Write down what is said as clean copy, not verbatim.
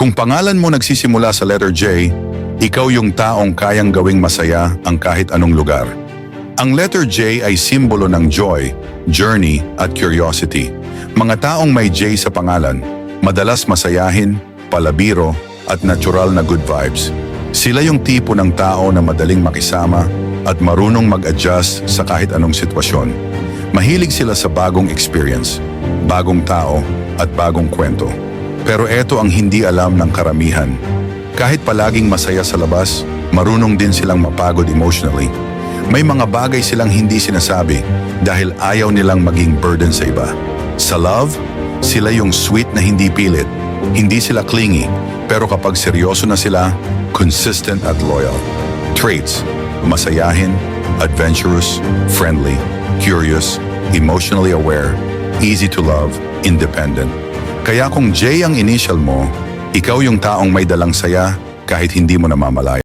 Kung pangalan mo nagsisimula sa letter J, ikaw yung taong kayang gawing masaya ang kahit anong lugar. Ang letter J ay simbolo ng joy, journey at curiosity. Mga taong may J sa pangalan, madalas masayahin, palabiro at natural na good vibes. Sila yung tipo ng tao na madaling makisama at marunong mag-adjust sa kahit anong sitwasyon. Mahilig sila sa bagong experience, bagong tao at bagong kwento. Pero eto ang hindi alam ng karamihan. Kahit palaging masaya sa labas, marunong din silang mapagod emotionally. May mga bagay silang hindi sinasabi dahil ayaw nilang maging burden sa iba. Sa love, sila yung sweet na hindi pilit. Hindi sila clingy, pero kapag seryoso na sila, consistent at loyal. Traits: masayahin, adventurous, friendly, curious, emotionally aware, easy to love, independent. Kaya kung J ang initial mo, ikaw yung taong may dalang saya kahit hindi mo namamalaya.